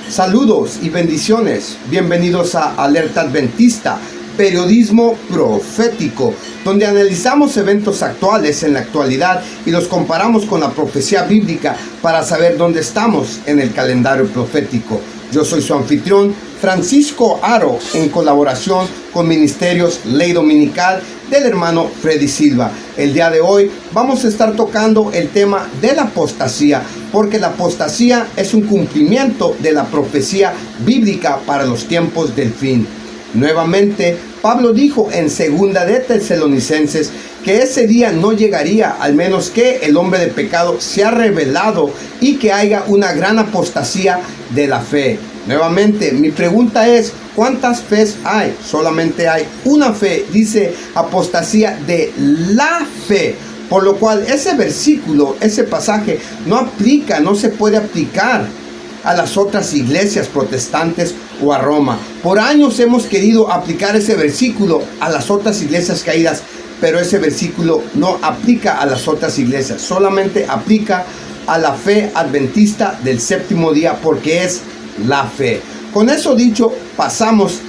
Saludos y bendiciones. Bienvenidos a Alerta Adventista, periodismo profético, donde analizamos eventos actuales en la actualidad y los comparamos con la profecía bíblica para saber dónde estamos en el calendario profético. Yo soy su anfitrión, Francisco Aro, en colaboración con Ministerios Ley Dominical del hermano Freddy Silva. El día de hoy vamos a estar tocando el tema de la apostasía, porque la apostasía es un cumplimiento de la profecía bíblica para los tiempos del fin. Nuevamente, Pablo dijo en 2 de Tesalonicenses que ese día no llegaría, al menos que el hombre de pecado sea revelado y que haya una gran apostasía de la fe. Nuevamente, mi pregunta es, ¿cuántas fes hay? Solamente hay una fe, dice apostasía de la fe. Por lo cual ese versículo, ese pasaje no se puede aplicar a las otras iglesias protestantes o a Roma. Por años hemos querido aplicar ese versículo a las otras iglesias caídas, pero ese versículo no aplica a las otras iglesias, solamente aplica a la fe adventista del séptimo día, porque es la fe. Con eso dicho, pasamos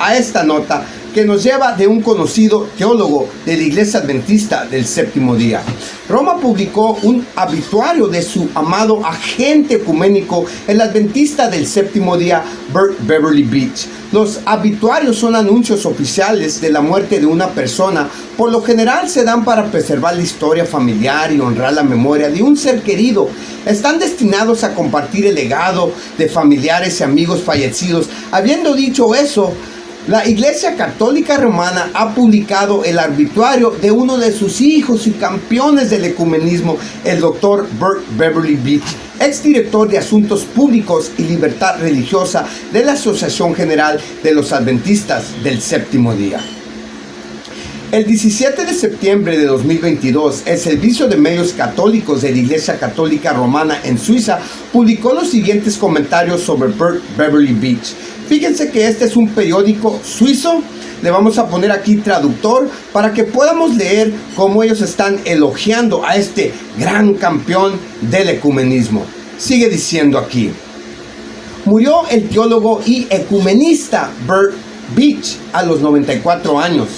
a esta nota que nos lleva de un conocido teólogo de la iglesia adventista del séptimo día. Roma publicó un obituario de su amado agente ecuménico, el adventista del séptimo día, Bert Beverly Beach. Los obituarios son anuncios oficiales de la muerte de una persona. Por lo general se dan para preservar la historia familiar y honrar la memoria de un ser querido. Están destinados a compartir el legado de familiares y amigos fallecidos. Habiendo dicho eso, la Iglesia Católica Romana ha publicado el obituario de uno de sus hijos y campeones del ecumenismo, el Dr. Bert Beverly Beach, exdirector de Asuntos Públicos y Libertad Religiosa de la Asociación General de los Adventistas del Séptimo Día. El 17 de septiembre de 2022, el Servicio de Medios Católicos de la Iglesia Católica Romana en Suiza publicó los siguientes comentarios sobre Bert Beverly Beach. Fíjense que este es un periódico suizo. Le vamos a poner aquí traductor para que podamos leer cómo ellos están elogiando a este gran campeón del ecumenismo. Sigue diciendo aquí: murió el teólogo y ecumenista Bert Beach a los 94 años.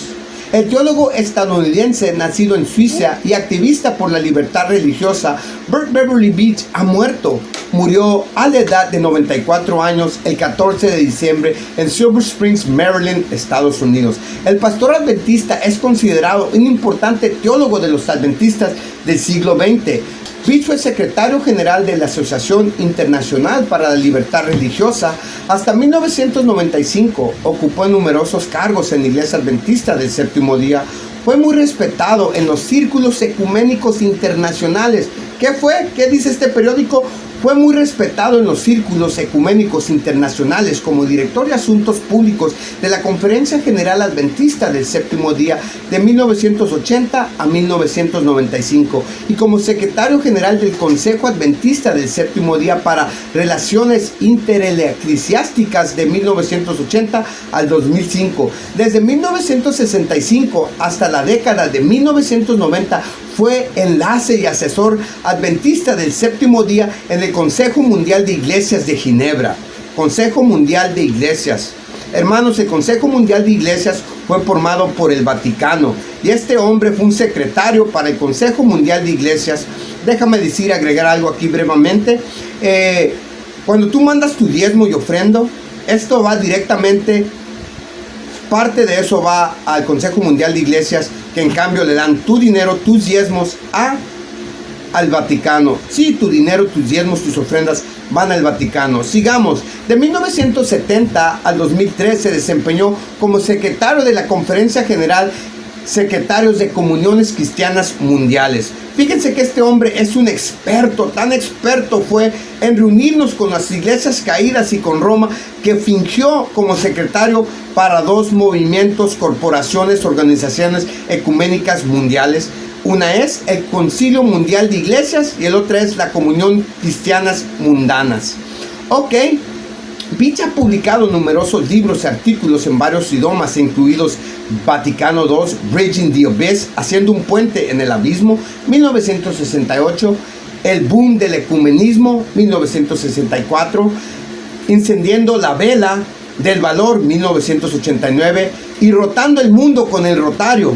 El teólogo estadounidense nacido en Suiza y activista por la libertad religiosa, Bert Beverly Beach ha muerto. Murió a la edad de 94 años el 14 de diciembre en Silver Springs, Maryland, Estados Unidos. El pastor adventista es considerado un importante teólogo de los adventistas del siglo XX. Beach fue secretario general de la Asociación Internacional para la Libertad Religiosa. Hasta 1995 ocupó numerosos cargos en la Iglesia Adventista del Séptimo Día. Fue muy respetado en los círculos ecuménicos internacionales. ¿Qué fue? ¿Qué dice este periódico? Fue muy respetado en los círculos ecuménicos internacionales como director de Asuntos Públicos de la Conferencia General Adventista del Séptimo Día de 1980 a 1995 y como secretario general del Consejo Adventista del Séptimo Día para Relaciones Intereclesiásticas de 1980 al 2005. Desde 1965 hasta la década de 1990 fue enlace y asesor adventista del Séptimo Día en el Consejo Mundial de Iglesias de Ginebra. Consejo Mundial de Iglesias. Hermanos, el Consejo Mundial de Iglesias fue formado por el Vaticano y este hombre fue un secretario para el Consejo Mundial de Iglesias. Déjame agregar algo aquí brevemente. Cuando tú mandas tu diezmo y ofrendo, esto va directamente, parte de eso va al Consejo Mundial de Iglesias, que en cambio le dan tu dinero, tus diezmos al Vaticano. Sí, tu dinero, tus diezmos, tus ofrendas van al Vaticano. Sigamos. De 1970 al 2003 se desempeñó como secretario de la Conferencia General Secretarios de Comuniones Cristianas Mundiales. Fíjense que este hombre es un experto, tan experto fue en reunirnos con las iglesias caídas y con Roma, que fingió como secretario para dos movimientos, corporaciones, organizaciones ecuménicas mundiales. Una es el Concilio Mundial de Iglesias y el otra es la Comunión Cristianas Mundanas. Ok. Beach ha publicado numerosos libros y artículos en varios idiomas, incluidos Vaticano II, Bridging the Abyss, Haciendo un puente en el abismo, 1968, El boom del ecumenismo, 1964, Encendiendo la vela del valor, 1989, y rotando el mundo con el Rotario.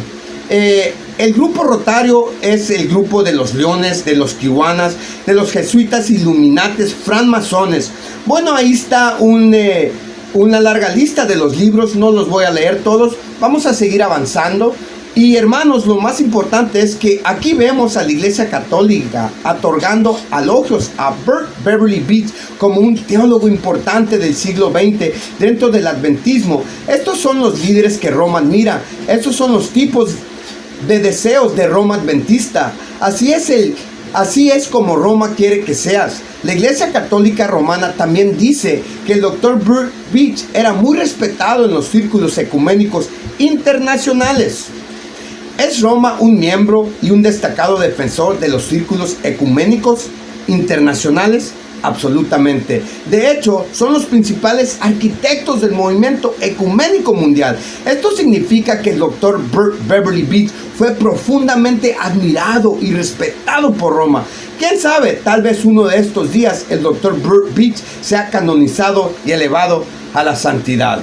El grupo Rotario es el grupo de los Leones, de los Kiwanis, de los Jesuitas, Illuminates, francmasones. Bueno, ahí está una larga lista de los libros, no los voy a leer todos, vamos a seguir avanzando. Y hermanos, lo más importante es que aquí vemos a la Iglesia Católica otorgando elogios a Bert Beverly Beach como un teólogo importante del siglo XX dentro del adventismo. Estos son los líderes que Roma admira, estos son los tipos de deseos de Roma adventista. Así es como Roma quiere que seas. La Iglesia Católica Romana también dice que el Dr. Bert Beach era muy respetado en los círculos ecuménicos internacionales. ¿Es Roma un miembro y un destacado defensor de los círculos ecuménicos internacionales? Absolutamente. De hecho, son los principales arquitectos del movimiento ecuménico mundial. Esto significa que el Dr. Bert Beverly Beach fue profundamente admirado y respetado por Roma. ¿Quién sabe? Tal vez uno de estos días el Dr. Bert Beach sea canonizado y elevado a la santidad.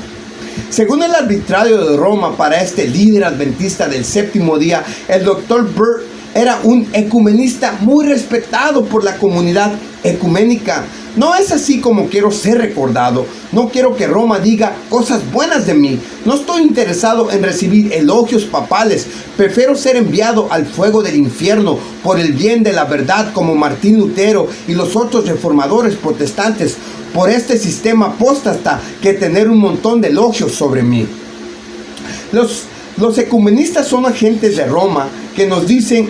Según el arbitrario de Roma para este líder adventista del séptimo día, el Dr. Bert era un ecumenista muy respetado por la comunidad ecuménica. No es así como quiero ser recordado. No quiero que Roma diga cosas buenas de mí. No estoy interesado en recibir elogios papales. Prefiero ser enviado al fuego del infierno por el bien de la verdad, como Martín Lutero y los otros reformadores protestantes, por este sistema apóstata, que tener un montón de elogios sobre mí. Los ecumenistas son agentes de Roma que nos dicen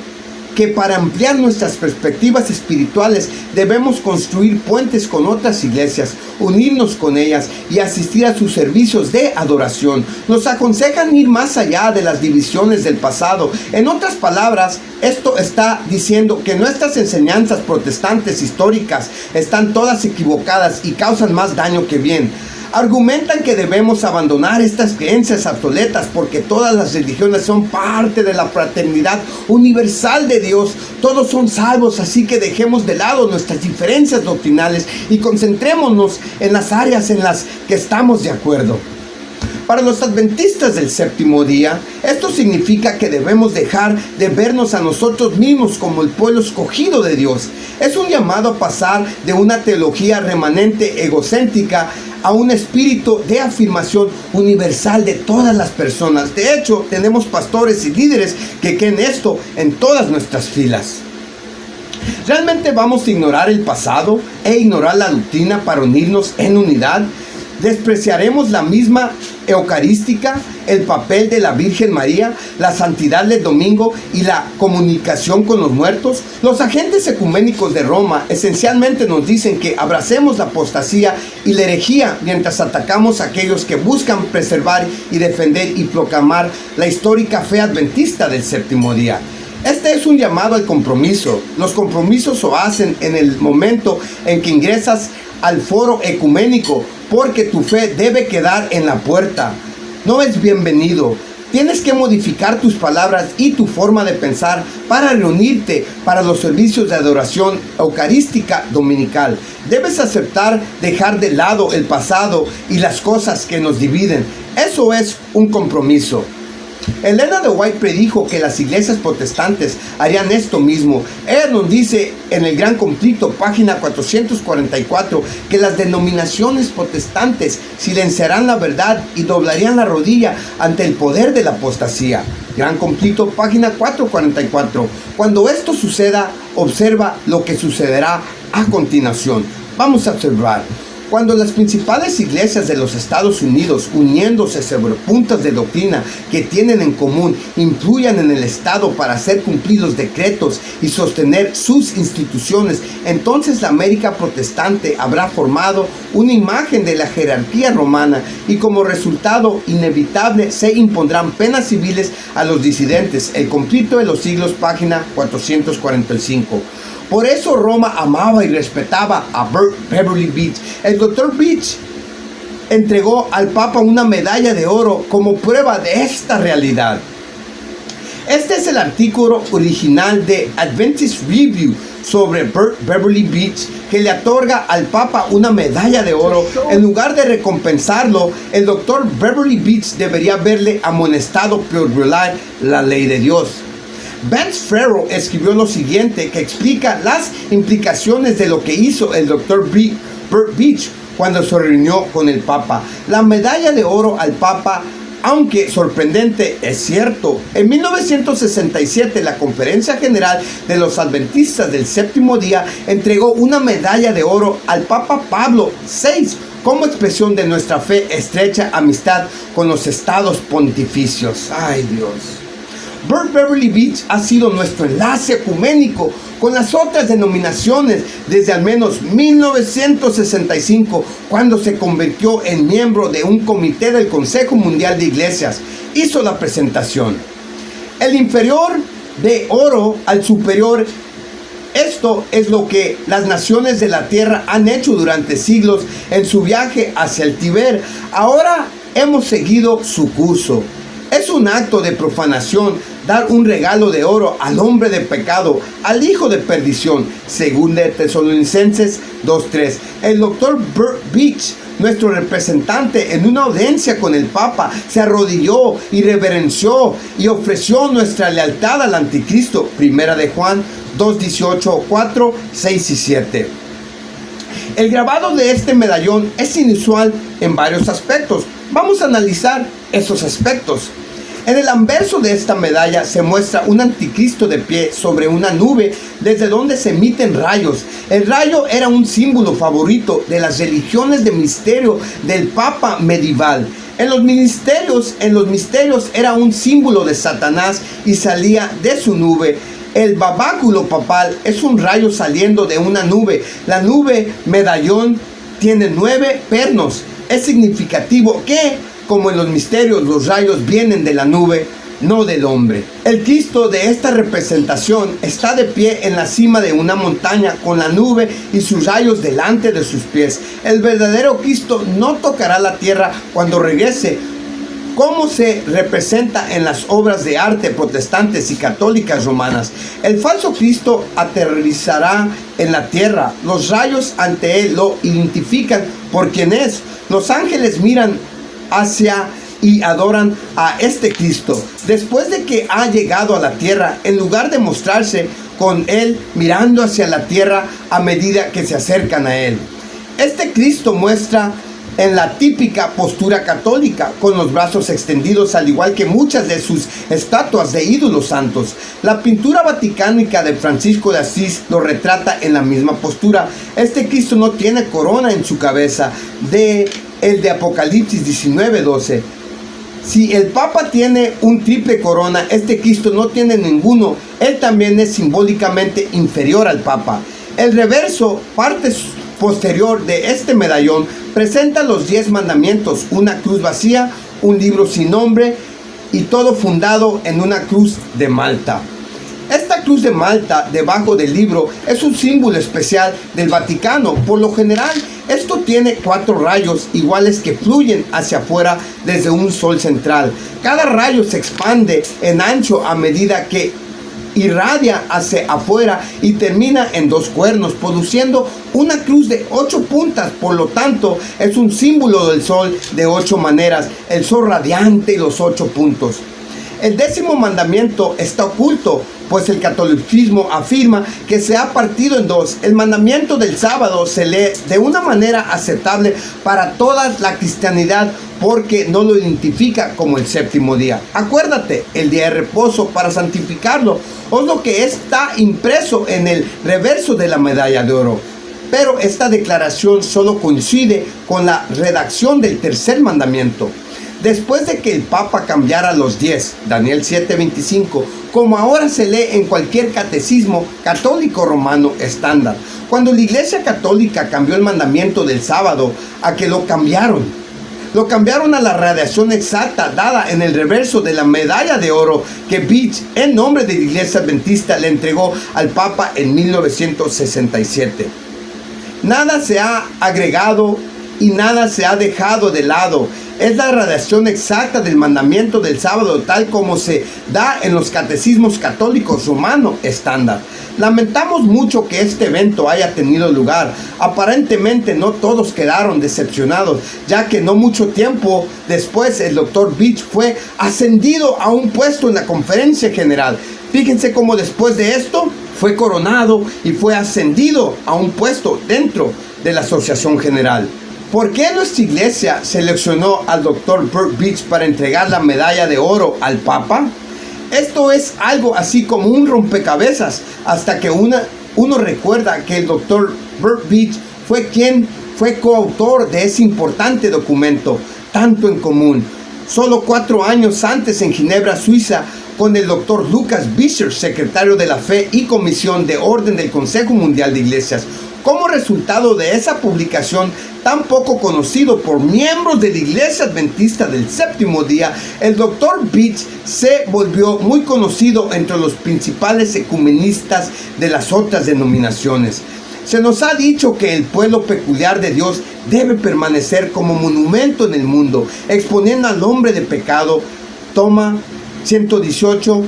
que para ampliar nuestras perspectivas espirituales debemos construir puentes con otras iglesias, unirnos con ellas y asistir a sus servicios de adoración. Nos aconsejan ir más allá de las divisiones del pasado. En otras palabras, esto está diciendo que nuestras enseñanzas protestantes históricas están todas equivocadas y causan más daño que bien. Argumentan que debemos abandonar estas creencias obsoletas porque todas las religiones son parte de la fraternidad universal de Dios. Todos son salvos, así que dejemos de lado nuestras diferencias doctrinales y concentrémonos en las áreas en las que estamos de acuerdo. Para los adventistas del séptimo día, esto significa que debemos dejar de vernos a nosotros mismos como el pueblo escogido de Dios. Es un llamado a pasar de una teología remanente egocéntrica a un espíritu de afirmación universal de todas las personas. De hecho, tenemos pastores y líderes que creen esto en todas nuestras filas. ¿Realmente vamos a ignorar el pasado e ignorar la doctrina para unirnos en unidad? ¿Despreciaremos la misma eucarística, el papel de la Virgen María, la santidad del domingo y la comunicación con los muertos? Los agentes ecuménicos de Roma esencialmente nos dicen que abracemos la apostasía y la herejía mientras atacamos a aquellos que buscan preservar y defender y proclamar la histórica fe adventista del séptimo día. Este es un llamado al compromiso. Los compromisos se hacen en el momento en que ingresas al foro ecuménico, porque tu fe debe quedar en la puerta. No es bienvenido. Tienes que modificar tus palabras y tu forma de pensar para reunirte para los servicios de adoración eucarística dominical. Debes aceptar dejar de lado el pasado y las cosas que nos dividen. Eso es un compromiso. Elena de White predijo que las iglesias protestantes harían esto mismo. Ella nos dice en el Gran Conflicto, página 444, que las denominaciones protestantes silenciarán la verdad y doblarían la rodilla ante el poder de la apostasía. Gran Conflicto, página 444. Cuando esto suceda, observa lo que sucederá a continuación. Vamos a observar. Cuando las principales iglesias de los Estados Unidos, uniéndose sobre puntos de doctrina que tienen en común, influyan en el Estado para hacer cumplir los decretos y sostener sus instituciones, entonces la América protestante habrá formado una imagen de la jerarquía romana y como resultado inevitable se impondrán penas civiles a los disidentes. El Conflicto de los Siglos, página 445. Por eso Roma amaba y respetaba a Bert Beverly Beach. El Dr. Beach entregó al Papa una medalla de oro como prueba de esta realidad. Este es el artículo original de Adventist Review sobre Bert Beverly Beach que le otorga al Papa una medalla de oro, en lugar de recompensarlo, el doctor Beverly Beach debería haberle amonestado por violar la ley de Dios. Vance Farrell escribió lo siguiente, que explica las implicaciones de lo que hizo el doctor Beach cuando se reunió con el Papa. La medalla de oro al Papa, aunque sorprendente, es cierto. En 1967, la Conferencia General de los Adventistas del Séptimo Día entregó una medalla de oro al Papa Pablo VI como expresión de nuestra fe, estrecha amistad con los estados pontificios. ¡Ay, Dios! Burt Beverly Beach ha sido nuestro enlace ecuménico con las otras denominaciones desde al menos 1965, cuando se convirtió en miembro de un comité del Consejo Mundial de Iglesias. Hizo la presentación. El inferior de oro al superior. Esto es lo que las naciones de la tierra han hecho durante siglos en su viaje hacia el Tíber. Ahora hemos seguido su curso. Es un acto de profanación dar un regalo de oro al hombre de pecado, al hijo de perdición. Según de Tesalonicenses 2:3. El doctor Burt Beach, nuestro representante en una audiencia con el Papa, se arrodilló y reverenció y ofreció nuestra lealtad al anticristo. Primera de Juan 2:18, 4, 6 y 7. El grabado de este medallón es inusual en varios aspectos. Vamos a analizar esos aspectos. En el anverso de esta medalla se muestra un anticristo de pie sobre una nube desde donde se emiten rayos. El rayo era un símbolo favorito de las religiones de misterio del Papa medieval. En los misterios era un símbolo de Satanás y salía de su nube. El babáculo papal es un rayo saliendo de una nube. La nube medallón tiene 9 pernos. Es significativo que, como en los misterios, los rayos vienen de la nube, no del hombre. El Cristo de esta representación está de pie en la cima de una montaña con la nube y sus rayos delante de sus pies. El verdadero Cristo no tocará la tierra cuando regrese, como se representa en las obras de arte protestantes y católicas romanas. El falso Cristo aterrizará en la tierra. Los rayos ante él lo identifican por quien es. Los ángeles miran hacia y adoran a este Cristo. Después de que ha llegado a la tierra, en lugar de mostrarse con él mirando hacia la tierra a medida que se acercan a él. Este Cristo muestra en la típica postura católica, con los brazos extendidos, al igual que muchas de sus estatuas de ídolos santos. La pintura vaticánica de Francisco de Asís lo retrata en la misma postura. Este Cristo no tiene corona en su cabeza, el de Apocalipsis 19:12. Si el Papa tiene un triple corona, este Cristo no tiene ninguno. Él también es simbólicamente inferior al Papa. El reverso, parte posterior de este medallón, presenta los 10 mandamientos, una cruz vacía, un libro sin nombre y todo fundado en una cruz de Malta. Esta cruz de Malta debajo del libro es un símbolo especial del Vaticano. Por lo general, esto tiene 4 rayos iguales que fluyen hacia afuera desde un sol central. Cada rayo se expande en ancho a medida que irradia hacia afuera y termina en 2 cuernos, produciendo una cruz de 8 puntas. Por lo tanto, es un símbolo del sol de 8 maneras, el sol radiante y los 8 puntos. El 10º mandamiento está oculto, pues el catolicismo afirma que se ha partido en 2. El mandamiento del sábado se lee de una manera aceptable para toda la cristianidad porque no lo identifica como el 7º día. Acuérdate, el día de reposo para santificarlo, es lo que está impreso en el reverso de la medalla de oro. Pero esta declaración solo coincide con la redacción del 3er mandamiento. Después de que el Papa cambiara los 10, Daniel 7:25, como ahora se lee en cualquier catecismo católico romano estándar. Cuando la Iglesia Católica cambió el mandamiento del sábado, ¿a qué lo cambiaron? Lo cambiaron a la radiación exacta dada en el reverso de la medalla de oro que Beach, en nombre de la Iglesia Adventista, le entregó al Papa en 1967. Nada se ha agregado y nada se ha dejado de lado. es la radiación exacta del mandamiento del sábado, tal como se da en los catecismos católicos romano estándar. Lamentamos mucho que este evento haya tenido lugar. Aparentemente no todos quedaron decepcionados, ya que no mucho tiempo después el Dr. Beach fue ascendido a un puesto en la conferencia general. Fíjense cómo después de esto fue coronado y fue ascendido a un puesto dentro de la Asociación General. ¿Por qué nuestra iglesia seleccionó al Dr. Burt Beach para entregar la medalla de oro al Papa? Esto es algo así como un rompecabezas, hasta que uno recuerda que el Dr. Burt Beach fue quien fue coautor de ese importante documento, tanto en común. Solo 4 años antes, en Ginebra, Suiza, con el Dr. Lucas Bisher, secretario de la Fe y Comisión de Orden del Consejo Mundial de Iglesias. Como resultado de esa publicación tan poco conocido por miembros de la Iglesia Adventista del Séptimo Día, el Dr. Beach se volvió muy conocido entre los principales ecumenistas de las otras denominaciones. Se nos ha dicho que el pueblo peculiar de Dios debe permanecer como monumento en el mundo, exponiendo al hombre de pecado. Toma 118,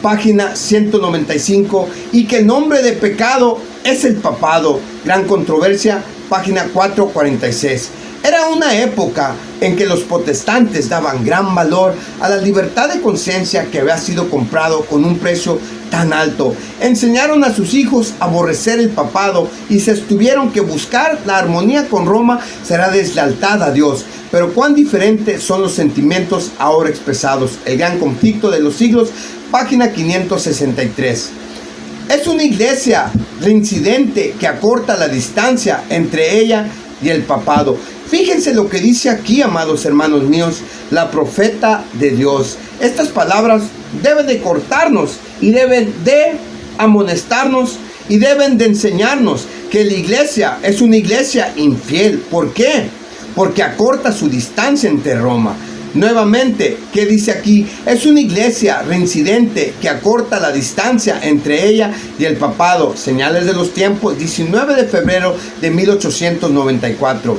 página 195, y que el nombre de pecado es el papado. Gran controversia, página 446. Era una época en que los protestantes daban gran valor a la libertad de conciencia que había sido comprado con un precio tan alto. Enseñaron a sus hijos a aborrecer el papado y se tuvieron que buscar la armonía con Roma será deslealtad a Dios. Pero cuán diferentes son los sentimientos ahora expresados. El gran conflicto de los siglos, página 563. Es una iglesia reincidente que acorta la distancia entre ella y el papado. Fíjense lo que dice aquí, amados hermanos míos, la profeta de Dios. Estas palabras deben de cortarnos y deben de amonestarnos y deben de enseñarnos que la iglesia es una iglesia infiel. ¿Por qué? Porque acorta su distancia entre Roma. Nuevamente, ¿qué dice aquí? Es una iglesia reincidente que acorta la distancia entre ella y el papado. Señales de los tiempos, 19 de febrero de 1894.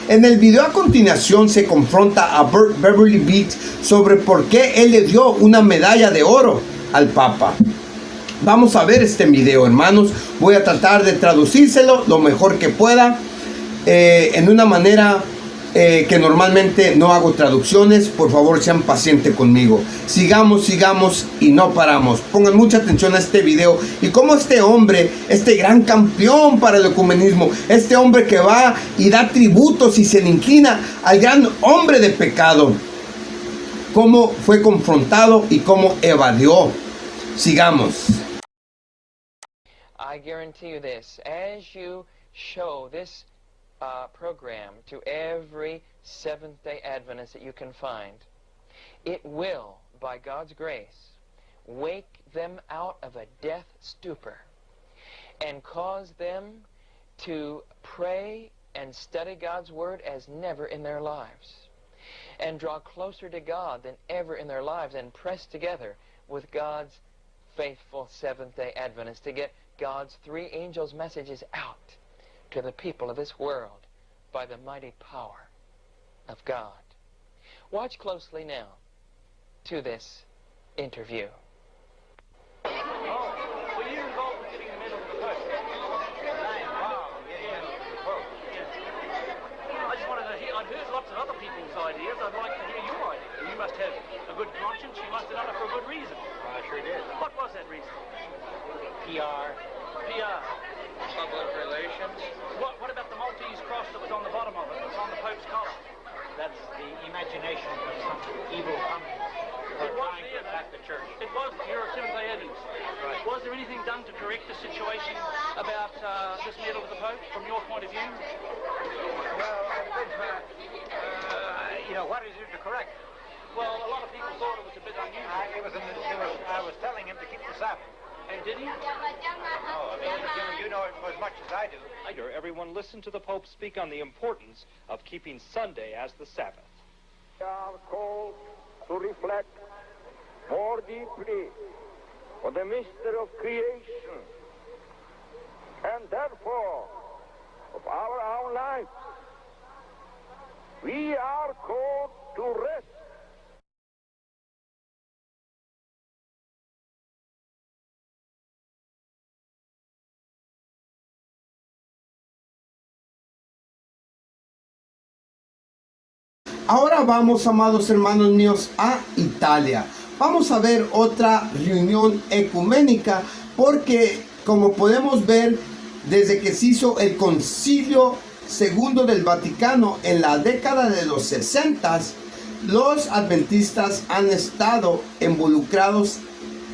En el video a continuación se confronta a Burt Beverly Beach sobre por qué él le dio una medalla de oro al Papa. Vamos a ver este video, hermanos. Voy a tratar de traducírselo lo mejor que pueda, en una manera que normalmente no hago traducciones. Por favor, sean pacientes conmigo. Sigamos y no paramos. Pongan mucha atención a este video y cómo este hombre, este gran campeón para el ecumenismo, este hombre que va y da tributos y se le inclina al gran hombre de pecado, cómo fue confrontado y cómo evadió. Sigamos. I guarantee you this, as you show this program to every Seventh-day Adventist that you can find, it will, by God's grace, wake them out of a death stupor and cause them to pray and study God's Word as never in their lives, and draw closer to God than ever in their lives, and press together with God's faithful Seventh-day Adventists to get God's 3 angels' messages out to the people of this world by the mighty power of God. Watch closely now to this interview. Oh, were you involved with getting the medal for the Pope? Wow, getting the medal for the Pope. Yeah. I just wanted to hear, I've heard lots of other people's ideas. I'd like to hear your idea. You must have a good conscience. You must have done it for a good reason. I sure did. What was that reason? PR, PR. public relations. What about the Maltese cross that was on the bottom of it? It was on the Pope's collar. That's the imagination of some evil communists who are trying to attack the church. It was, you're a Seventh-day Adventist. Right. Was there anything done to correct the situation about this medal to the Pope, from your point of view? Well, what is there to correct? Well, a lot of people thought it was a bit unusual. I was telling him to keep the Sabbath. And did he? Oh, you know it as much as I do. Everyone listen to the Pope speak on the importance of keeping Sunday as the Sabbath. We are called to reflect more deeply on the mystery of creation and therefore of our own lives. We are called to rest. Ahora vamos, amados hermanos míos, a Italia. Vamos a ver otra reunión ecuménica porque, como podemos ver, desde que se hizo el Concilio II del Vaticano en la década de los 60, los adventistas han estado involucrados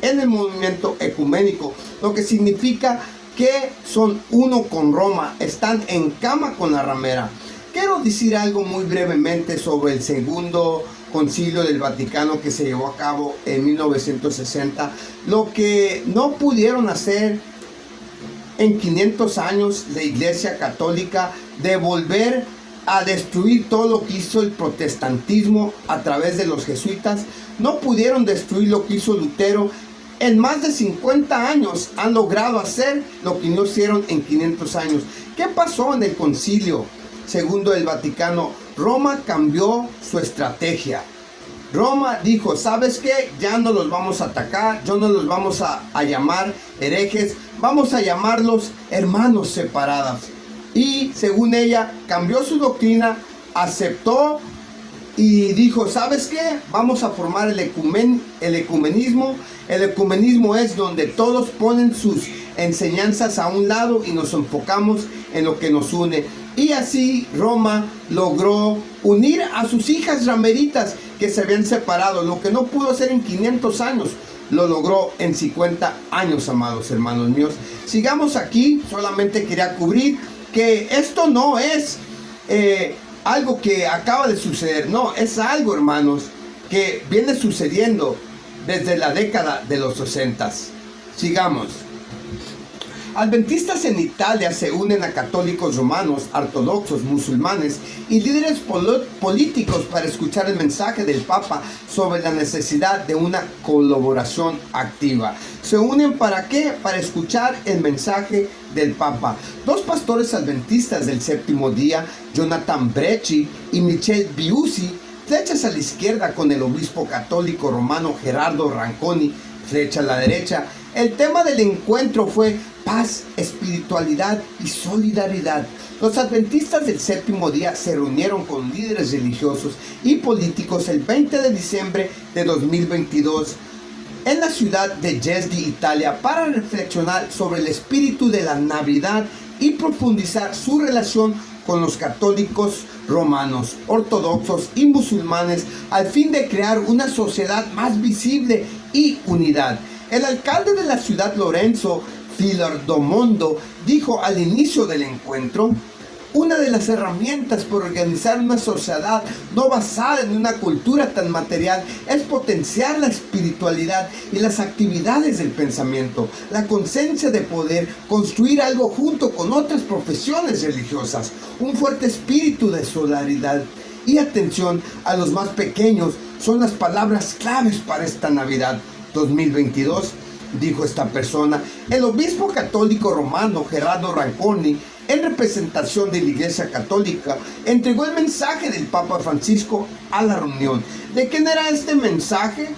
en el movimiento ecuménico, lo que significa que son uno con Roma, están en cama con la ramera. Quiero decir algo muy brevemente sobre el segundo concilio del Vaticano que se llevó a cabo en 1960. Lo que no pudieron hacer en 500 años la Iglesia Católica, de volver a destruir todo lo que hizo el protestantismo a través de los jesuitas, no pudieron destruir lo que hizo Lutero. En más de 50 años han logrado hacer lo que no hicieron en 500 años. ¿Qué pasó en el concilio segundo del Vaticano? Roma cambió su estrategia. Roma dijo, ¿sabes qué? Ya no los vamos a atacar, ya no los vamos a llamar herejes, vamos a llamarlos hermanos separados. Y según ella, cambió su doctrina, aceptó y dijo, ¿sabes qué? Vamos a formar el ecumenismo. El ecumenismo es donde todos ponen sus enseñanzas a un lado y nos enfocamos en lo que nos une. Y así Roma logró unir a sus hijas rameritas que se habían separado. Lo que no pudo hacer en 500 años, lo logró en 50 años, amados hermanos míos. Sigamos aquí, solamente quería cubrir que esto no es algo que acaba de suceder. No, es algo, hermanos, que viene sucediendo desde la década de los 60. Sigamos. Adventistas en Italia se unen a católicos romanos, ortodoxos, musulmanes y líderes políticos para escuchar el mensaje del Papa sobre la necesidad de una colaboración activa. ¿Se unen para qué? Para escuchar el mensaje del Papa. Dos pastores adventistas del séptimo día, Jonathan Brecci y Michele Biusi, flechas a la izquierda con el obispo católico romano Gerardo Ranconi, flecha a la derecha. El tema del encuentro fue paz, espiritualidad y solidaridad. Los adventistas del séptimo día se reunieron con líderes religiosos y políticos el 20 de diciembre de 2022 en la ciudad de Jesdi, Italia, para reflexionar sobre el espíritu de la Navidad y profundizar su relación con los católicos romanos, ortodoxos y musulmanes, al fin de crear una sociedad más visible y unidad. El alcalde de la ciudad, Lorenzo Filardomondo, dijo al inicio del encuentro: una de las herramientas para organizar una sociedad no basada en una cultura tan material es potenciar la espiritualidad y las actividades del pensamiento, la conciencia de poder construir algo junto con otras profesiones religiosas, un fuerte espíritu de solidaridad y atención a los más pequeños son las palabras claves para esta Navidad 2022, dijo esta persona. El obispo católico romano Gerardo Ranconi, en representación de la Iglesia Católica, entregó el mensaje del Papa Francisco a la reunión. ¿De quién era este mensaje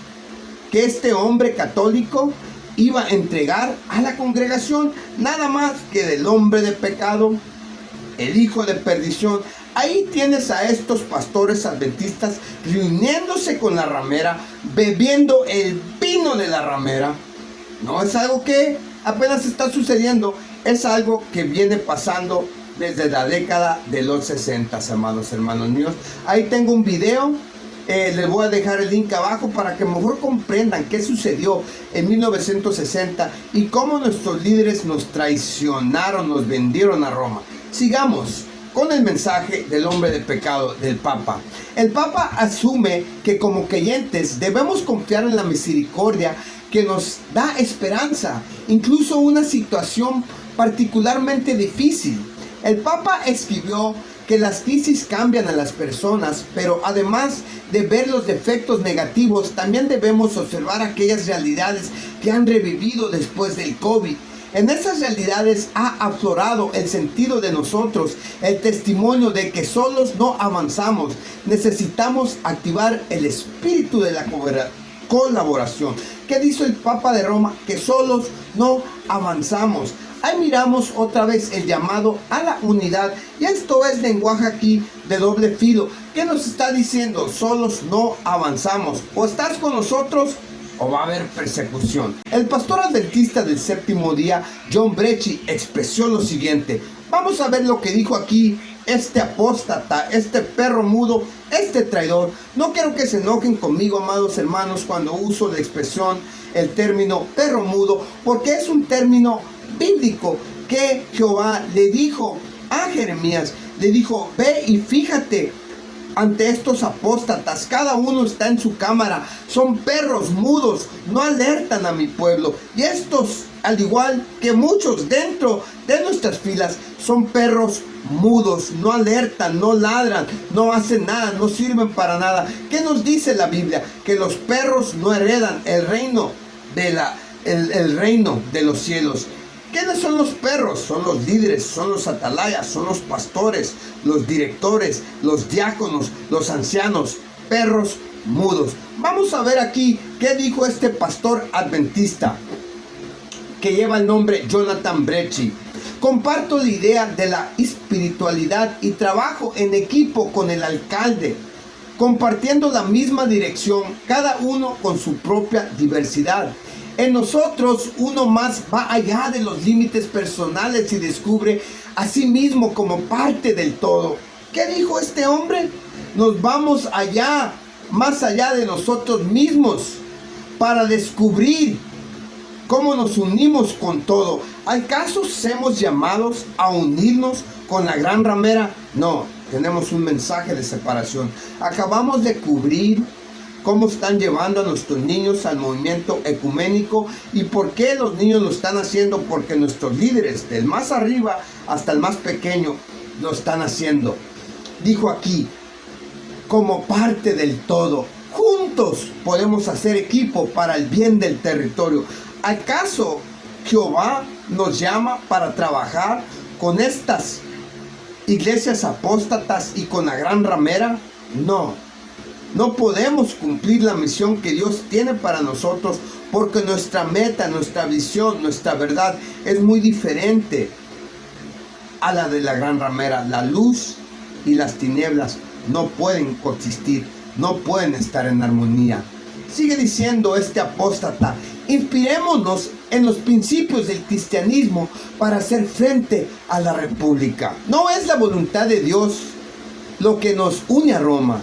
que este hombre católico iba a entregar a la congregación? Nada más que del hombre de pecado, el hijo de perdición. Ahí tienes a estos pastores adventistas reuniéndose con la ramera, bebiendo el vino de la ramera. No es algo que apenas está sucediendo, es algo que viene pasando desde la década de los 60, amados hermanos míos. Ahí tengo un video, les voy a dejar el link abajo para que mejor comprendan qué sucedió en 1960 y cómo nuestros líderes nos traicionaron, nos vendieron a Roma. Sigamos con el mensaje del hombre de pecado del Papa. El Papa asume que como creyentes debemos confiar en la misericordia que nos da esperanza, incluso una situación particularmente difícil. El Papa escribió que las crisis cambian a las personas, pero además de ver los defectos negativos, también debemos observar aquellas realidades que han revivido después del COVID. En esas realidades ha aflorado el sentido de nosotros, el testimonio de que solos no avanzamos. Necesitamos activar el espíritu de la colaboración. ¿Qué dice el Papa de Roma? Que solos no avanzamos. Ahí miramos otra vez el llamado a la unidad, y esto es lenguaje aquí de doble filo. ¿Qué nos está diciendo? Solos no avanzamos. O estás con nosotros o va a haber persecución. El pastor adventista del séptimo día, John Brechi, expresó lo siguiente. Vamos a ver lo que dijo aquí este apóstata, este perro mudo, este traidor. No quiero que se enojen conmigo, amados hermanos, cuando uso la expresión, el término perro mudo, porque es un término bíblico que Jehová le dijo a Jeremías. Le dijo, ve y fíjate ante estos apóstatas, cada uno está en su cámara, son perros mudos, no alertan a mi pueblo. Y estos, al igual que muchos dentro de nuestras filas, son perros mudos, no alertan, no ladran, no hacen nada, no sirven para nada. ¿Qué nos dice la Biblia? Que los perros no heredan el reino el reino de los cielos. ¿Quiénes son los perros? Son los líderes, son los atalayas, son los pastores, los directores, los diáconos, los ancianos, perros mudos. Vamos a ver aquí qué dijo este pastor adventista que lleva el nombre Jonathan Brechi. Comparto la idea de la espiritualidad y trabajo en equipo con el alcalde, compartiendo la misma dirección, cada uno con su propia diversidad. En nosotros uno más va allá de los límites personales y descubre a sí mismo como parte del todo. ¿Qué dijo este hombre? Nos vamos allá, más allá de nosotros mismos, para descubrir cómo nos unimos con todo. ¿Acaso somos llamados a unirnos con la gran ramera? No, tenemos un mensaje de separación. Acabamos de cubrir cómo están llevando a nuestros niños al movimiento ecuménico y por qué los niños lo están haciendo, porque nuestros líderes, del más arriba hasta el más pequeño, lo están haciendo. Dijo aquí, como parte del todo, juntos podemos hacer equipo para el bien del territorio. ¿Acaso Jehová nos llama para trabajar con estas iglesias apóstatas y con la gran ramera? No. No podemos cumplir la misión que Dios tiene para nosotros porque nuestra meta, nuestra visión, nuestra verdad es muy diferente a la de la gran ramera. La luz y las tinieblas no pueden coexistir, no pueden estar en armonía. Sigue diciendo este apóstata, inspirémonos en los principios del cristianismo para hacer frente a la república. No es la voluntad de Dios lo que nos une a Roma.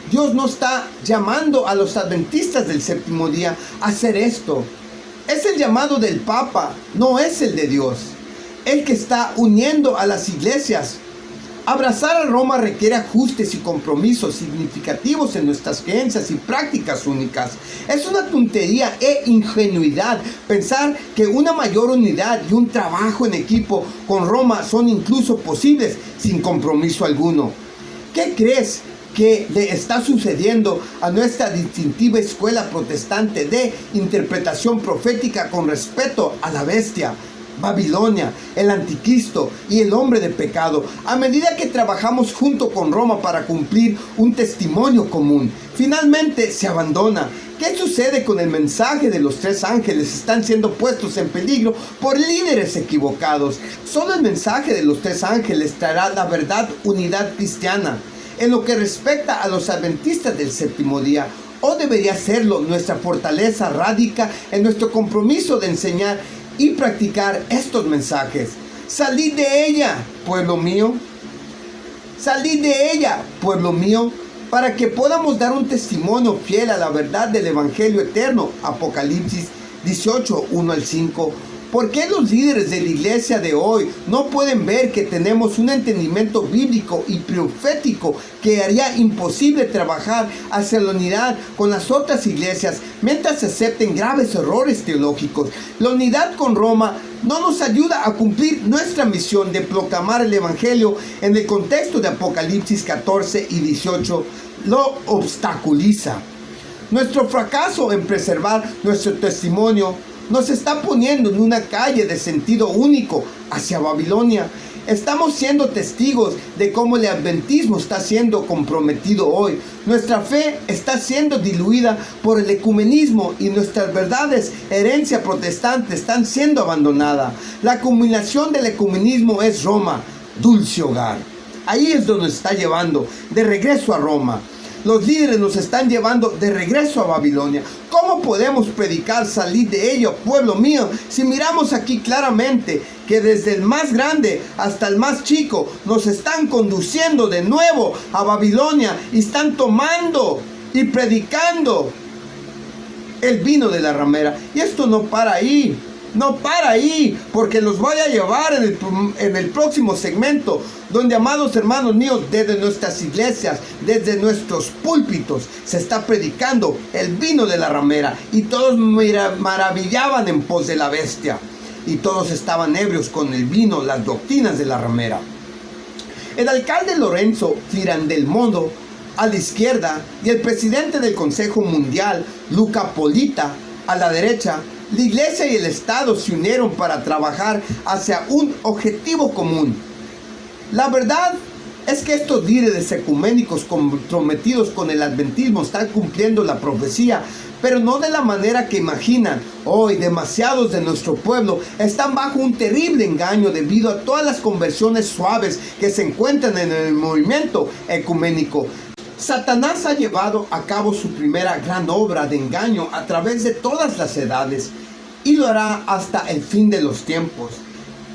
Dios no está llamando a los adventistas del séptimo día a hacer esto. Es el llamado del Papa, no es el de Dios. El que está uniendo a las iglesias. Abrazar a Roma requiere ajustes y compromisos significativos en nuestras creencias y prácticas únicas. Es una tontería e ingenuidad pensar que una mayor unidad y un trabajo en equipo con Roma son incluso posibles sin compromiso alguno. ¿Qué crees que le está sucediendo a nuestra distintiva escuela protestante de interpretación profética con respeto a la bestia, Babilonia, el anticristo y el hombre de pecado, a medida que trabajamos junto con Roma para cumplir un testimonio común? Finalmente se abandona. ¿Qué sucede con el mensaje de los tres ángeles? Están siendo puestos en peligro por líderes equivocados. Solo el mensaje de los tres ángeles traerá la verdad, unidad cristiana. En lo que respecta a los adventistas del séptimo día, o debería serlo, nuestra fortaleza radica en nuestro compromiso de enseñar y practicar estos mensajes. Salid de ella, pueblo mío. Salid de ella, pueblo mío, para que podamos dar un testimonio fiel a la verdad del Evangelio eterno. Apocalipsis 18, 1 al 5. ¿Por qué los líderes de la iglesia de hoy no pueden ver que tenemos un entendimiento bíblico y profético que haría imposible trabajar hacia la unidad con las otras iglesias mientras se acepten graves errores teológicos? La unidad con Roma no nos ayuda a cumplir nuestra misión de proclamar el Evangelio en el contexto de Apocalipsis 14 y 18. Lo obstaculiza. Nuestro fracaso en preservar nuestro testimonio nos está poniendo en una calle de sentido único hacia Babilonia. Estamos siendo testigos de cómo el adventismo está siendo comprometido hoy. Nuestra fe está siendo diluida por el ecumenismo y nuestras verdades, herencia protestante, están siendo abandonadas. La culminación del ecumenismo es Roma, dulce hogar. Ahí es donde nos está llevando, de regreso a Roma. Los líderes nos están llevando de regreso a Babilonia. ¿Cómo podemos predicar salir de ello, pueblo mío? Si miramos aquí claramente que desde el más grande hasta el más chico nos están conduciendo de nuevo a Babilonia y están tomando y predicando el vino de la ramera. Y esto no para ahí. No para ahí, porque los voy a llevar en el próximo segmento, donde, amados hermanos míos, desde nuestras iglesias, desde nuestros púlpitos, se está predicando el vino de la ramera, y todos maravillaban en pos de la bestia, y todos estaban ebrios con el vino, las doctrinas de la ramera. El alcalde Lorenzo Firandelmondo a la izquierda y el presidente del Consejo Mundial, Luca Polita, a la derecha. La iglesia y el Estado se unieron para trabajar hacia un objetivo común. La verdad es que estos líderes ecuménicos comprometidos con el adventismo están cumpliendo la profecía, pero no de la manera que imaginan. Hoy demasiados de nuestro pueblo están bajo un terrible engaño debido a todas las conversiones suaves que se encuentran en el movimiento ecuménico. Satanás ha llevado a cabo su primera gran obra de engaño a través de todas las edades, y lo hará hasta el fin de los tiempos.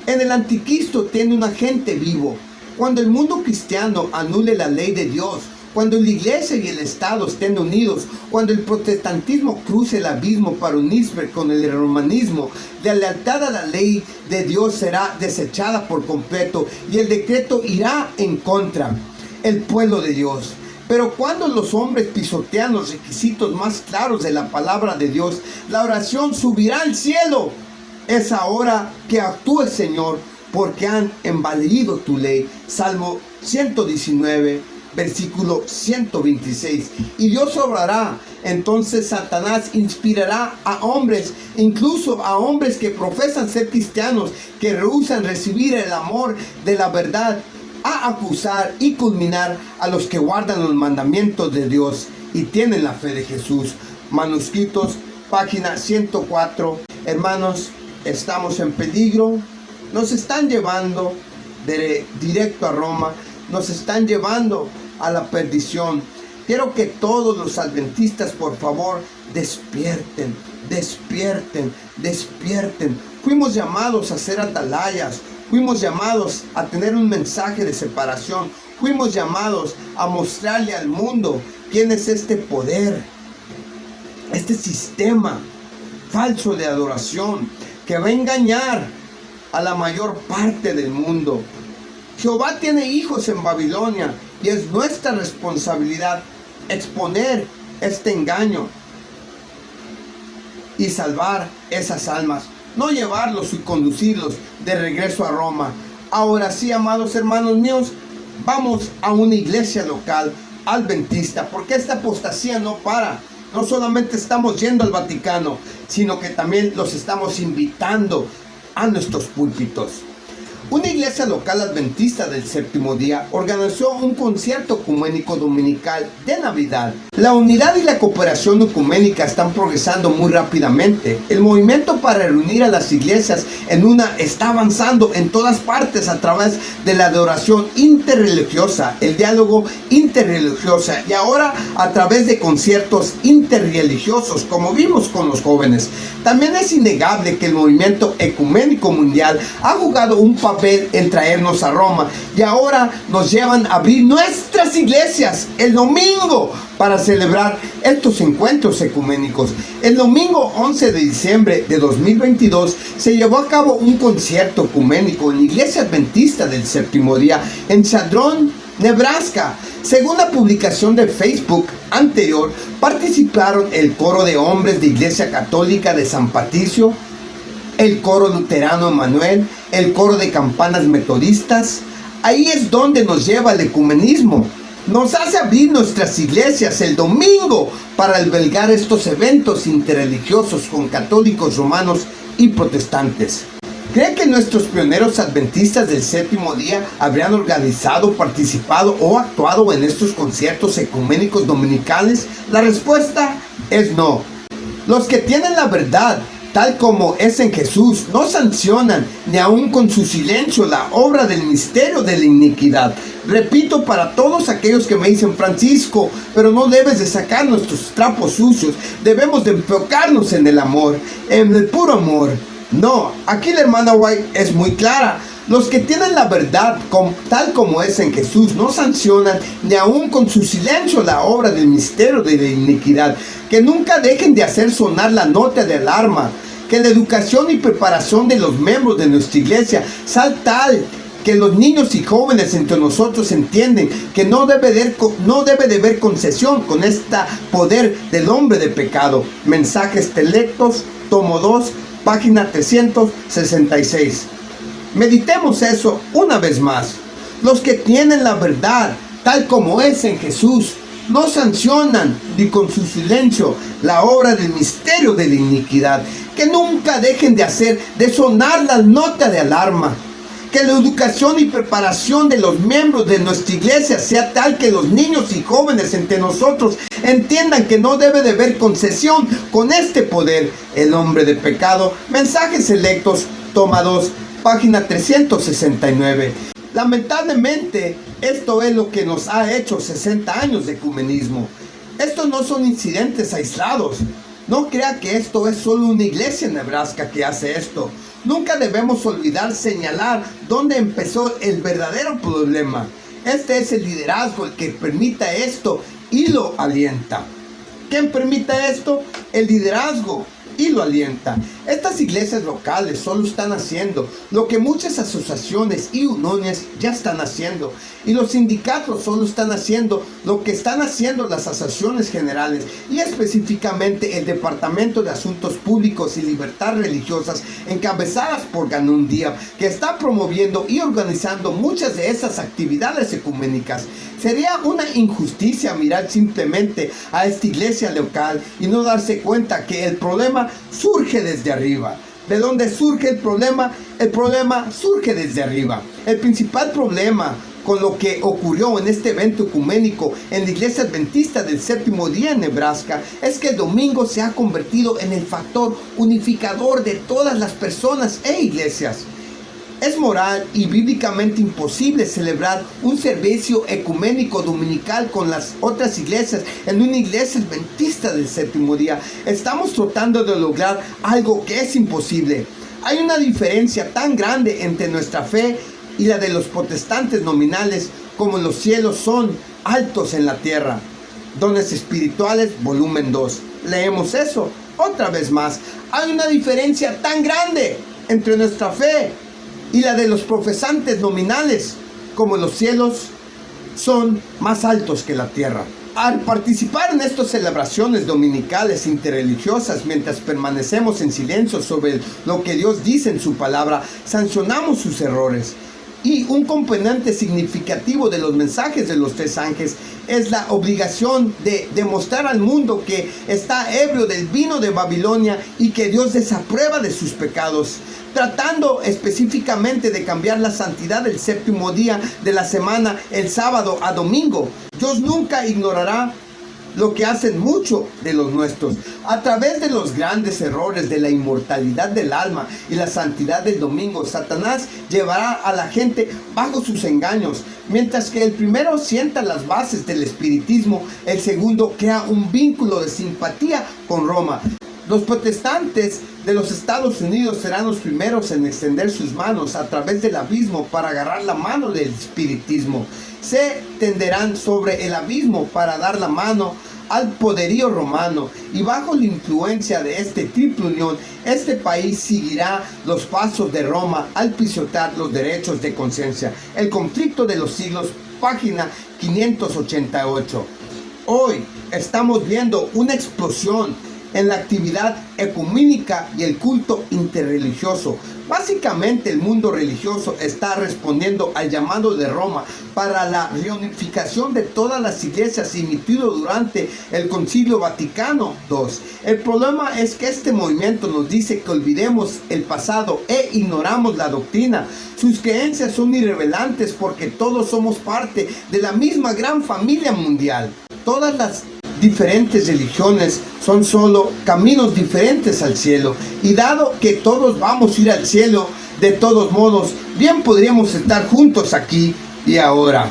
En el anticristo tiene un agente vivo. Cuando el mundo cristiano anule la ley de Dios, cuando la iglesia y el Estado estén unidos, cuando el protestantismo cruce el abismo para unirse con el romanismo, la lealtad a la ley de Dios será desechada por completo y el decreto irá en contra el pueblo de Dios. Pero cuando los hombres pisotean los requisitos más claros de la palabra de Dios, la oración subirá al cielo. Es ahora que actúe el Señor, porque han envalecido tu ley. Salmo 119, versículo 126. Y Dios obrará. Entonces Satanás inspirará a hombres, incluso a hombres que profesan ser cristianos, que rehúsan recibir el amor de la verdad, a acusar y culminar a los que guardan los mandamientos de Dios y tienen la fe de Jesús. Manuscritos, página 104. Hermanos, estamos en peligro. Nos están llevando directo a Roma. Nos están llevando a la perdición. Quiero que todos los adventistas, por favor, despierten, despierten, despierten. Fuimos llamados a ser atalayas. Fuimos llamados a tener un mensaje de separación. Fuimos llamados a mostrarle al mundo quién es este poder, este sistema falso de adoración que va a engañar a la mayor parte del mundo. Jehová tiene hijos en Babilonia y es nuestra responsabilidad exponer este engaño y salvar esas almas. No llevarlos y conducirlos de regreso a Roma. Ahora sí, amados hermanos míos, vamos a una iglesia local adventista, porque esta apostasía no para. No solamente estamos yendo al Vaticano, sino que también los estamos invitando a nuestros púlpitos. Una iglesia local adventista del séptimo día organizó un concierto ecuménico dominical de Navidad. La unidad y la cooperación ecuménica están progresando muy rápidamente. El movimiento para reunir a las iglesias en una está avanzando en todas partes a través de la adoración interreligiosa, el diálogo interreligioso y ahora a través de conciertos interreligiosos, como vimos con los jóvenes. También es innegable que el movimiento ecuménico mundial ha jugado un papel en traernos a Roma y ahora nos llevan a abrir nuestras iglesias el domingo para celebrar estos encuentros ecuménicos. El domingo 11 de diciembre de 2022 se llevó a cabo un concierto ecuménico en la iglesia adventista del séptimo día en Chadron, Nebraska. Según la publicación de Facebook anterior, participaron el coro de hombres de Iglesia Católica de San Patricio, el coro luterano Emanuel, el coro de campanas metodistas. Ahí es donde nos lleva el ecumenismo. nos hace abrir nuestras iglesias el domingo para albergar estos eventos interreligiosos con católicos romanos y protestantes. ¿Cree que nuestros pioneros adventistas del séptimo día habrían organizado, participado o actuado en estos conciertos ecuménicos dominicales? La respuesta es no. Los que tienen la verdad, tal como es en Jesús, no sancionan ni aun con su silencio la obra del misterio de la iniquidad. Repito, para todos aquellos que me dicen: Francisco, pero no debes de sacar nuestros trapos sucios, debemos de enfocarnos en el amor, en el puro amor. No, aquí la hermana White es muy clara. Los que tienen la verdad, tal como es en Jesús, no sancionan ni aun con su silencio la obra del misterio de la iniquidad. Que nunca dejen de hacer sonar la nota de alarma. Que la educación y preparación de los miembros de nuestra iglesia sea tal que los niños y jóvenes entre nosotros entienden que no debe de haber concesión con este poder del hombre de pecado. Mensajes Selectos, tomo 2, página 366. Meditemos eso una vez más. Los que tienen la verdad, tal como es en Jesús, no sancionan ni con su silencio la obra del misterio de la iniquidad. Que nunca dejen de sonar la nota de alarma. Que la educación y preparación de los miembros de nuestra iglesia sea tal que los niños y jóvenes entre nosotros entiendan que no debe de haber concesión con este poder, el hombre de pecado. Mensajes Selectos, toma 2, página 369. Lamentablemente, esto es lo que nos ha hecho 60 años de ecumenismo. Estos no son incidentes aislados. No crea que esto es solo una iglesia en Nebraska que hace esto. Nunca debemos olvidar señalar dónde empezó el verdadero problema. Este es el liderazgo el que permita esto y lo alienta. ¿Quién permite esto? El liderazgo y lo alienta. Estas iglesias locales solo están haciendo lo que muchas asociaciones y uniones ya están haciendo, y los sindicatos solo están haciendo lo que están haciendo las asociaciones generales, y específicamente el Departamento de Asuntos Públicos y Libertad Religiosas, encabezadas por Ganun Diab, que está promoviendo y organizando muchas de esas actividades ecuménicas. Sería una injusticia mirar simplemente a esta iglesia local y no darse cuenta que el problema surge desde arriba. ¿De dónde surge el problema? El problema surge desde arriba. El principal problema con lo que ocurrió en este evento ecuménico en la iglesia adventista del séptimo día en Nebraska es que el domingo se ha convertido en el factor unificador de todas las personas e iglesias. Es moral y bíblicamente imposible celebrar un servicio ecuménico dominical con las otras iglesias en una iglesia adventista del séptimo día. Estamos tratando de lograr algo que es imposible. Hay una diferencia tan grande entre nuestra fe y la de los protestantes nominales como los cielos son altos en la tierra. Dones espirituales, volumen 2. Leemos eso otra vez más. Hay una diferencia tan grande entre nuestra fe y la de los profesantes nominales, como los cielos son más altos que la tierra. Al participar en estas celebraciones dominicales interreligiosas, mientras permanecemos en silencio sobre lo que Dios dice en su palabra, sancionamos sus errores. Y un componente significativo de los mensajes de los tres ángeles es la obligación de demostrar al mundo que está ebrio del vino de Babilonia y que Dios desaprueba de sus pecados, tratando específicamente de cambiar la santidad del séptimo día de la semana, el sábado a domingo. Dios nunca ignorará lo que hacen muchos de los nuestros. A través de los grandes errores de la inmortalidad del alma y la santidad del domingo, Satanás llevará a la gente bajo sus engaños. Mientras que el primero sienta las bases del espiritismo, el segundo crea un vínculo de simpatía con Roma. Los protestantes de los Estados Unidos serán los primeros en extender sus manos a través del abismo para agarrar la mano del espiritismo. Se tenderán sobre el abismo para dar la mano al poderío romano, y bajo la influencia de este triple unión, este país seguirá los pasos de Roma al pisotear los derechos de conciencia. El conflicto de los siglos, página 588. Hoy estamos viendo una explosión en la actividad ecuménica y el culto interreligioso. Básicamente el mundo religioso está respondiendo al llamado de Roma para la reunificación de todas las iglesias emitido durante el Concilio Vaticano II. El problema es que este movimiento nos dice que olvidemos el pasado e ignoramos la doctrina. Sus creencias son irrelevantes porque todos somos parte de la misma gran familia mundial. Todas las diferentes religiones son solo caminos diferentes al cielo, y dado que todos vamos a ir al cielo, de todos modos, bien podríamos estar juntos aquí y ahora.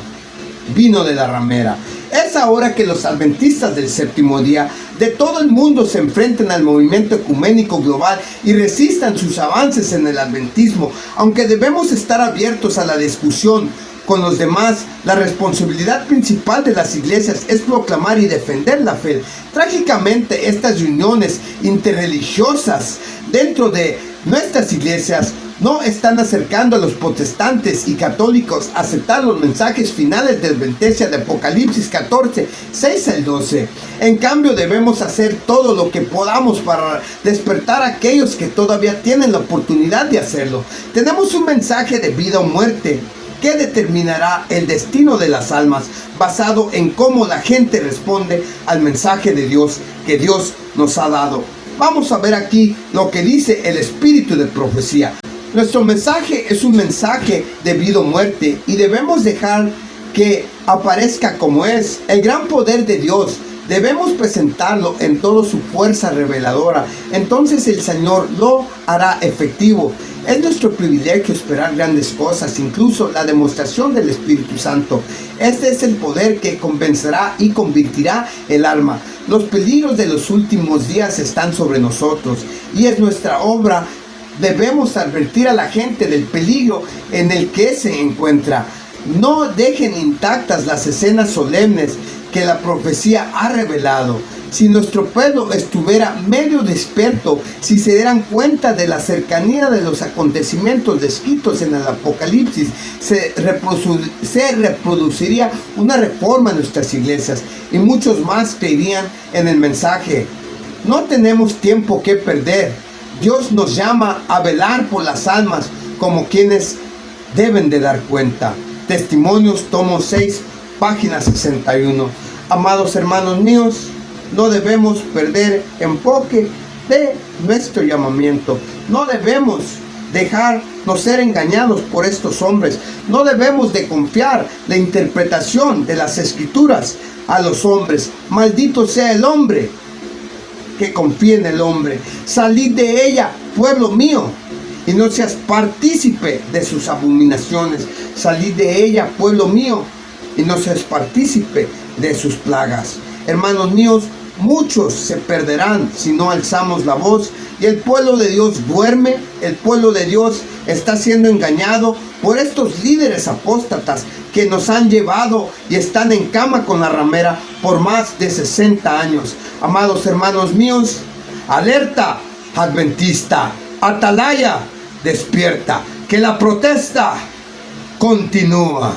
Vino de la ramera. Es ahora que los adventistas del séptimo día de todo el mundo se enfrenten al movimiento ecuménico global y resistan sus avances en el adventismo. Aunque debemos estar abiertos a la discusión con los demás, la responsabilidad principal de las iglesias es proclamar y defender la fe. Trágicamente, estas reuniones interreligiosas dentro de nuestras iglesias no están acercando a los protestantes y católicos a aceptar los mensajes finales de advertencia de Apocalipsis 14, 6 al 12. En cambio, debemos hacer todo lo que podamos para despertar a aquellos que todavía tienen la oportunidad de hacerlo. Tenemos un mensaje de vida o muerte que determinará el destino de las almas, basado en cómo la gente responde al mensaje de Dios que Dios nos ha dado. Vamos a ver aquí lo que dice el espíritu de profecía. Nuestro mensaje es un mensaje de vida o muerte, y debemos dejar que aparezca como es el gran poder de Dios. Debemos presentarlo en toda su fuerza reveladora. Entonces el Señor lo hará efectivo. Es nuestro privilegio esperar grandes cosas, incluso la demostración del Espíritu Santo. Este es el poder que convencerá y convertirá el alma. Los peligros de los últimos días están sobre nosotros, y es nuestra obra. Debemos advertir a la gente del peligro en el que se encuentra. No dejen intactas las escenas solemnes que la profecía ha revelado. Si nuestro pueblo estuviera medio despierto, si se dieran cuenta de la cercanía de los acontecimientos descritos en el Apocalipsis, se reproduciría una reforma en nuestras iglesias, y muchos más creerían en el mensaje. No tenemos tiempo que perder. Dios nos llama a velar por las almas como quienes deben de dar cuenta. Testimonios, tomo 6, página 61. Amados hermanos míos, no debemos perder enfoque de nuestro llamamiento. No debemos dejarnos ser engañados por estos hombres. No debemos de confiar la interpretación de las escrituras a los hombres. Maldito sea el hombre que confía en el hombre. Salid de ella, pueblo mío, y no seas partícipe de sus abominaciones. Salid de ella, pueblo mío, y no seas partícipe de sus plagas. Hermanos míos, muchos se perderán si no alzamos la voz, y el pueblo de Dios duerme. El pueblo de Dios está siendo engañado por estos líderes apóstatas que nos han llevado y están en cama con la ramera por más de 60 años. Amados hermanos míos, alerta adventista, atalaya, despierta, que la protesta continúa.